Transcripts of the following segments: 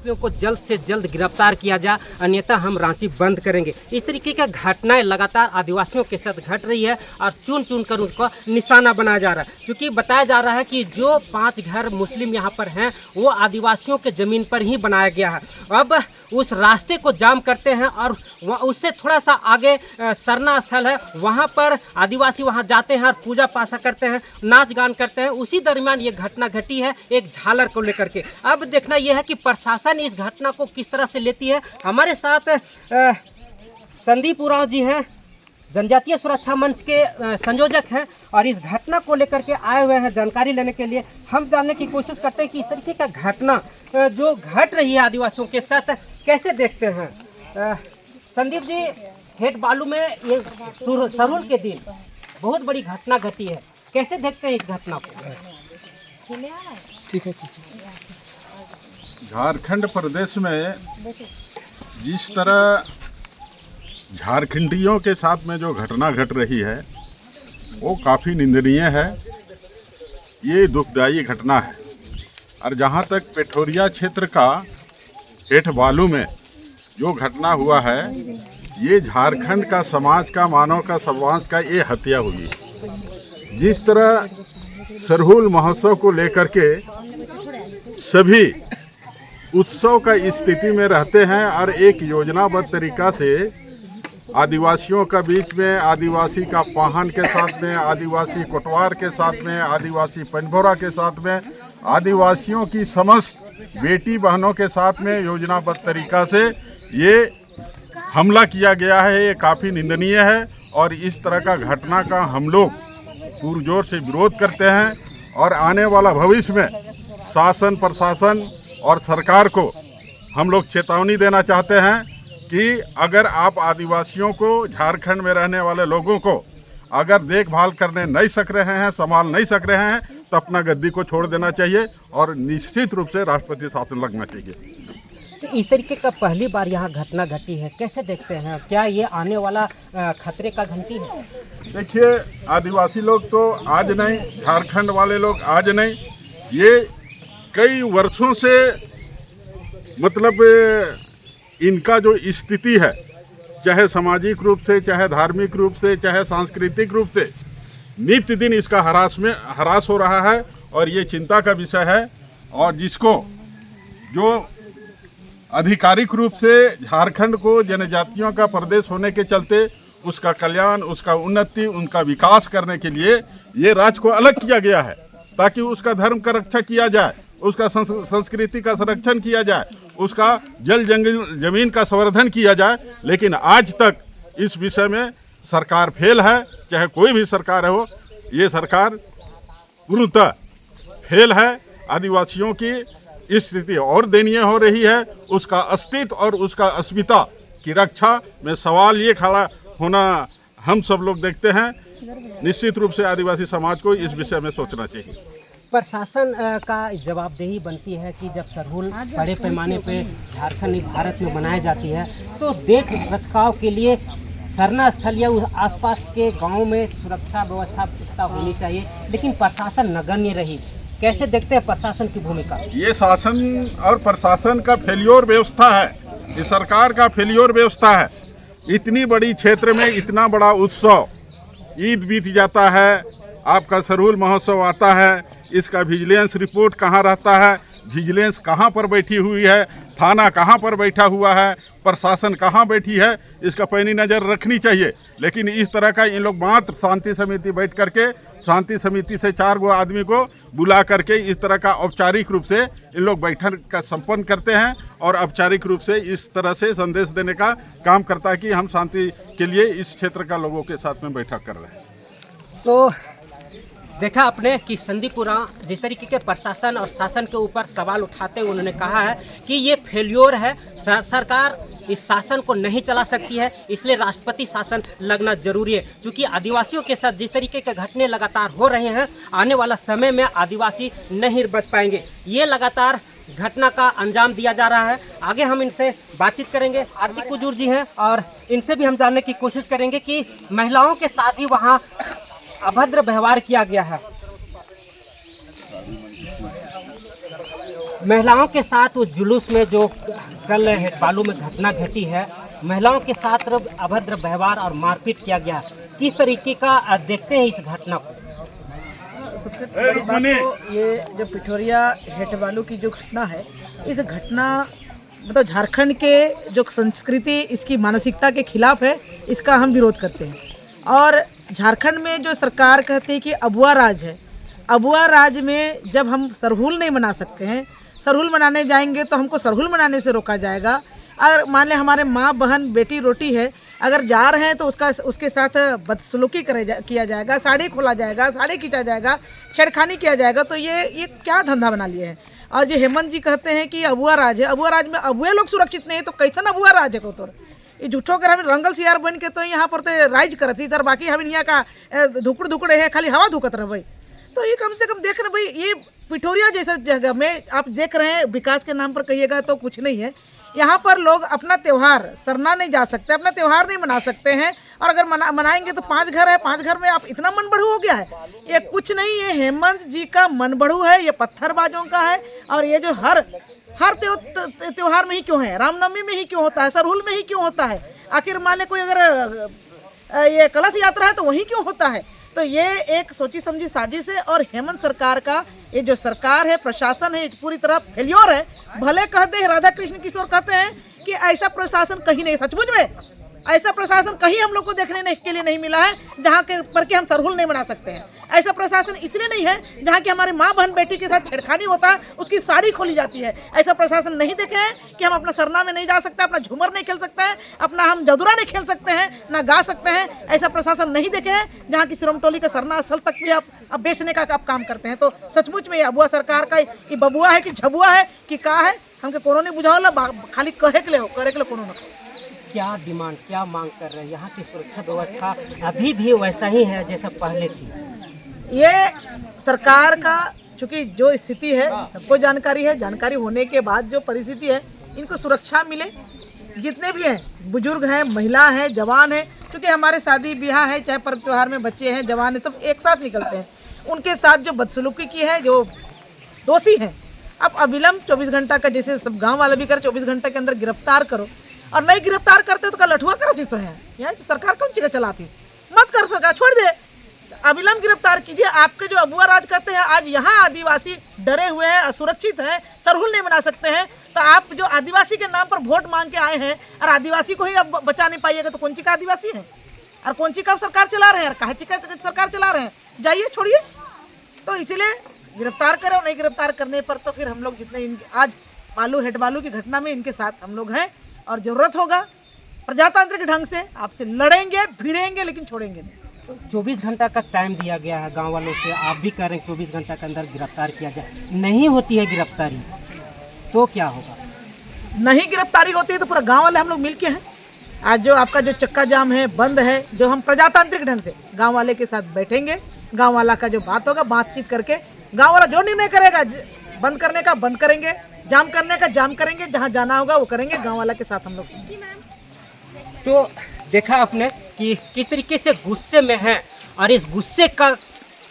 आरोपियों को जल्द से जल्द गिरफ्तार किया जाए, अन्यथा हम रांची बंद करेंगे। इस तरीके की घटनाएं लगातार आदिवासियों के साथ घट रही है और चुन चुन कर उनको निशाना बनाया जा रहा है। क्योंकि बताया जा रहा है कि जो 5 घर मुस्लिम यहाँ पर हैं वो आदिवासियों के ज़मीन पर ही बनाया गया है। अब उस रास्ते को जाम करते हैं और उससे थोड़ा सा आगे सरना स्थल है, वहाँ पर आदिवासी वहाँ जाते हैं और पूजा पासा करते हैं, नाच गान करते हैं। उसी दरमियान ये घटना घटी है एक झालर को लेकर के। अब देखना यह है कि प्रशासन इस घटना को किस तरह से लेती है। हमारे साथ संदीप उरांव जी हैं, जनजातीय सुरक्षा मंच के संयोजक हैं और इस घटना को लेकर के आए हुए हैं जानकारी लेने के लिए। हम जानने की कोशिश करते हैं कि इस तरीके का घटना जो घट रही है आदिवासियों के साथ कैसे देखते हैं। संदीप जी, हेड बालू में ये सरूल के दिन बहुत बड़ी घटना घटी है, कैसे देखते हैं इस घटना को? ठीक है। झारखंड प्रदेश में जिस तरह झारखंडियों के साथ में जो घटना घट रही है वो काफ़ी निंदनीय है, ये दुखदायी घटना है। और जहाँ तक पेठोरिया क्षेत्र का हेठ बालू में जो घटना हुआ है, ये झारखंड का समाज का, मानव का समाज का ये हत्या हुई। जिस तरह सरहुल महोत्सव को लेकर के सभी उत्सव का स्थिति में रहते हैं और एक योजनाबद्ध तरीका से आदिवासियों का बीच में, आदिवासी का पाहन के साथ में, आदिवासी कोटवार के साथ में, आदिवासी पंजभोरा के साथ में, आदिवासियों की समस्त बेटी बहनों के साथ में योजनाबद्ध तरीका से ये हमला किया गया है। ये काफ़ी निंदनीय है और इस तरह का घटना का हम लोग पुरजोर से विरोध करते हैं। और आने वाला भविष्य में शासन, प्रशासन और सरकार को हम लोग चेतावनी देना चाहते हैं कि अगर आप आदिवासियों को, झारखंड में रहने वाले लोगों को अगर देखभाल करने नहीं सक रहे हैं, संभाल नहीं सक रहे हैं, तो अपना गद्दी को छोड़ देना चाहिए और निश्चित रूप से राष्ट्रपति शासन लगना चाहिए। तो इस तरीके का पहली बार यहाँ घटना घटी है, कैसे देखते हैं? क्या ये आने वाला खतरे का घंटी है? देखिए, आदिवासी लोग तो आज नहीं, झारखंड वाले लोग आज नहीं, ये कई वर्षों से मतलब इनका जो स्थिति है, चाहे सामाजिक रूप से, चाहे धार्मिक रूप से, चाहे सांस्कृतिक रूप से, नित्य दिन इसका हरास हो रहा है और ये चिंता का विषय है। और जिसको जो आधिकारिक रूप से झारखंड को जनजातियों का प्रदेश होने के चलते उसका कल्याण, उसका उन्नति, उनका विकास करने के लिए ये राज्य को अलग किया गया है, ताकि उसका धर्म का रक्षा किया जाए, उसका संस्कृति का संरक्षण किया जाए, उसका जल जंगल जमीन का संवर्धन किया जाए। लेकिन आज तक इस विषय में सरकार फेल है, चाहे कोई भी सरकार हो, ये सरकार पूर्णतः फेल है। आदिवासियों की स्थिति और दयनीय हो रही है, उसका अस्तित्व और उसका अस्मिता की रक्षा में सवाल ये खड़ा होना हम सब लोग देखते हैं। निश्चित रूप से आदिवासी समाज को इस विषय में सोचना चाहिए। प्रशासन का जवाबदेही बनती है कि जब सरहुल बड़े पैमाने पे झारखंड भारत में बनाई जाती है तो देख रखाव के लिए सरना स्थल या आसपास के गाँव में सुरक्षा व्यवस्था पुख्ता होनी चाहिए, लेकिन प्रशासन नगण्य रही। कैसे देखते हैं प्रशासन की भूमिका? ये शासन और प्रशासन का फेल्योर व्यवस्था है, ये सरकार का फेल्योर व्यवस्था है। इतनी बड़ी क्षेत्र में इतना बड़ा उत्सव, ईद बीत जाता है, आपका सरहुल महोत्सव आता है, इसका विजिलेंस रिपोर्ट कहाँ रहता है, विजिलेंस कहाँ पर बैठी हुई है, थाना कहाँ पर बैठा हुआ है, प्रशासन कहाँ बैठी है, इसका पैनी नज़र रखनी चाहिए। लेकिन इस तरह का इन लोग मात्र शांति समिति बैठ करके, शांति समिति से 4 गो आदमी को बुला करके इस तरह का औपचारिक रूप से इन लोग बैठक का संपन्न करते हैं और औपचारिक रूप से इस तरह से संदेश देने का काम करता है कि हम शांति के लिए इस क्षेत्र का लोगों के साथ में बैठक कर रहे हैं। तो देखा आपने कि संदीप उरांव जिस तरीके के प्रशासन और शासन के ऊपर सवाल उठाते हुए उन्होंने कहा है कि ये फेल्योर है, सरकार इस शासन को नहीं चला सकती है, इसलिए राष्ट्रपति शासन लगना जरूरी है। क्योंकि आदिवासियों के साथ जिस तरीके के घटने लगातार हो रहे हैं, आने वाला समय में आदिवासी नहीं बच पाएंगे। ये लगातार घटना का अंजाम दिया जा रहा है। आगे हम इनसे बातचीत करेंगे। आरती कुजूर जी हैं और इनसे भी हम जानने की कोशिश करेंगे कि महिलाओं के साथ ही वहाँ अभद्र व्यवहार किया गया है। महिलाओं के साथ उस जुलूस में जो कल हेटबालू में घटना घटी है, महिलाओं के साथ अभद्र व्यवहार और मारपीट किया गया, किस तरीके का देखते हैं इस घटना को? सबसे बड़ी बात तो ये जो पिठोरिया हेटबालू की जो घटना है, इस घटना मतलब झारखंड के जो संस्कृति, इसकी मानसिकता के खिलाफ है, इसका हम विरोध करते हैं। और झारखंड में जो सरकार कहती है कि अबुआ राज है, अबुआ राज में जब हम सरहुल नहीं मना सकते हैं, सरहुल मनाने जाएंगे तो हमको सरहुल मनाने से रोका जाएगा। अगर मान लें हमारे माँ बहन बेटी रोटी है, अगर जा रहे हैं तो उसके साथ बदसलूकी किया जाएगा, साड़ी खोला जाएगा, साड़ी खींचा जाएगा, छेड़खानी किया जाएगा, तो ये क्या धंधा बना लिए हैं। और जो हेमंत जी कहते हैं कि अबुआ राज है, अबुआ राज में अबुए लोग सुरक्षित नहीं है, तो कैसन अबुआ राज है को? तो ये झूठो कर हम रंगल सियार बन के तो यहाँ पर तो राइज करती सर, बाकी हम यहाँ का धुकड़ धुकड़े है, खाली हवा धुकत रहे भाई। तो ये कम से कम देख रहे भाई, ये पिठोरिया जैसा जगह में आप देख रहे हैं, विकास के नाम पर कहिएगा तो कुछ नहीं है। यहाँ पर लोग अपना त्यौहार सरना नहीं जा सकते, अपना त्यौहार नहीं मना सकते हैं। और अगर मनाएंगे तो 5 घर है, 5 घर में आप इतना मन बढ़ू हो गया है। ये कुछ नहीं, ये हेमंत जी का मन बढ़ू है, ये पत्थरबाजों का है। और ये जो हर त्योहार में ही क्यों है, रामनवमी में ही क्यों होता है, सरहुल में ही क्यों होता है, आखिर मान ले कोई अगर ये कलश यात्रा है तो वही क्यों होता है। तो ये एक सोची समझी साजिश है। और हेमंत सरकार का ये जो सरकार है, प्रशासन है, पूरी तरह फेल्योर है। भले कहते हैं राधा कृष्ण किशोर कहते हैं कि ऐसा प्रशासन कहीं नहीं, सचमुच में ऐसा प्रशासन कहीं हम लोग को देखने के लिए नहीं मिला है जहाँ के पर के हम सरहुल नहीं मना सकते हैं। ऐसा प्रशासन इसलिए नहीं है जहाँ की हमारे माँ बहन बेटी के साथ छेड़खानी होता है, उसकी साड़ी खोली जाती है। ऐसा प्रशासन नहीं देखे हैं कि हम अपना सरना में नहीं जा सकते, अपना झूमर नहीं खेल सकते हैं, अपना हम जदुरा नहीं खेल सकते हैं, ना गा सकते हैं। ऐसा प्रशासन नहीं देखे हैं जहाँ की सिरमटोली का सरना स्थल तक भी आप बेचने का आप काम करते हैं। तो सचमुच में ये अबुआ सरकार का ये बबुआ है कि झबुआ है कि का है, हमके कोनो नहीं बुझाओ, खाली कहे के ले हो, करे के ले कोनो ना। क्या डिमांड, क्या मांग कर रहे हैं? यहाँ की सुरक्षा व्यवस्था अभी भी वैसा ही है जैसा पहले थी? ये सरकार का चूँकि जो स्थिति है सबको जानकारी है, जानकारी होने के बाद जो परिस्थिति है, इनको सुरक्षा मिले। जितने भी हैं, बुजुर्ग हैं, महिला हैं, जवान हैं, क्योंकि हमारे शादी ब्याह है, चाहे पर्व त्योहार में बच्चे हैं, जवान हैं, सब एक साथ निकलते हैं। उनके साथ जो बदसलूकी की है, जो दोषी हैं, अब अविलंब 24 घंटा का, जैसे सब गाँव वाले भी कर 24 घंटे के अंदर गिरफ्तार करो। और नहीं गिरफ्तार करते तो कल लठुआ कर तो है यहाँ सरकार कौन चीज़ चलाती, मत कर सरकार, छोड़ दे, अविलंब गिरफ्तार कीजिए। आपके जो अबुआ राज कहते हैं, आज यहाँ आदिवासी डरे हुए हैं, असुरक्षित हैं, सरहुल नहीं बना सकते हैं, तो आप जो आदिवासी के नाम पर वोट मांग के आए हैं और आदिवासी को ही अब बचा नहीं पाइएगा, तो कौन ची का आदिवासी है और कौन ची का सरकार चला रहे हैं, काहे ची का सरकार चला रहे हैं, जाइए छोड़िए। तो इसीलिए गिरफ्तार करें, और नहीं गिरफ्तार करने पर तो फिर हम लोग जितने आज हेटबालू की घटना में इनके साथ हम लोग हैं, और ज़रूरत होगा प्रजातांत्रिक ढंग से आपसे लड़ेंगे, भिड़ेंगे, लेकिन छोड़ेंगे नहीं। तो 24 घंटा का टाइम दिया गया है गांव वालों से, आप भी कह रहे हैं 24 घंटा के अंदर गिरफ्तार किया जाए, नहीं होती है गिरफ्तारी तो क्या होगा? नहीं गिरफ्तारी होती है तो पूरा गांव वाले हम लोग मिलके हैं। आज जो आपका जो चक्का जाम है, बंद है, जो हम प्रजातांत्रिक ढंग से गाँव वाले के साथ बैठेंगे, गाँव वाला का जो बात होगा, बातचीत करके गाँव वाला जो निर्णय करेगा बंद करने का बंद करेंगे, जाम करने का जाम करेंगे, जहां जाना होगा वो करेंगे, गांव वाला के साथ हम लोग। तो देखा आपने कि किस तरीके से गुस्से में है, और इस गुस्से का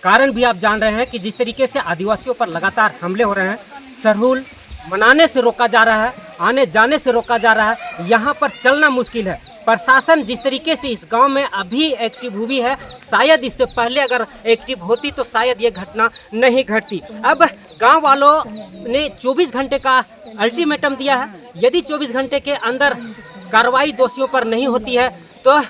कारण भी आप जान रहे हैं कि जिस तरीके से आदिवासियों पर लगातार हमले हो रहे हैं, सरहुल मनाने से रोका जा रहा है, आने जाने से रोका जा रहा है, यहाँ पर चलना मुश्किल है। प्रशासन जिस तरीके से इस गांव में अभी एक्टिव हुई है, शायद इससे पहले अगर एक्टिव होती तो शायद ये घटना नहीं घटती। अब गांव वालों ने 24 घंटे का अल्टीमेटम दिया है, यदि 24 घंटे के अंदर कार्रवाई दोषियों पर नहीं होती है तो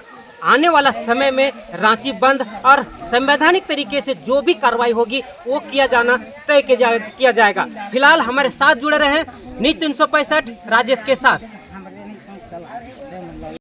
आने वाला समय में रांची बंद और संवैधानिक तरीके से जो भी कार्रवाई होगी वो किया जाना तय किया जाएगा। फिलहाल हमारे साथ जुड़े रहे न्यूज़ 365 राजेश के साथ।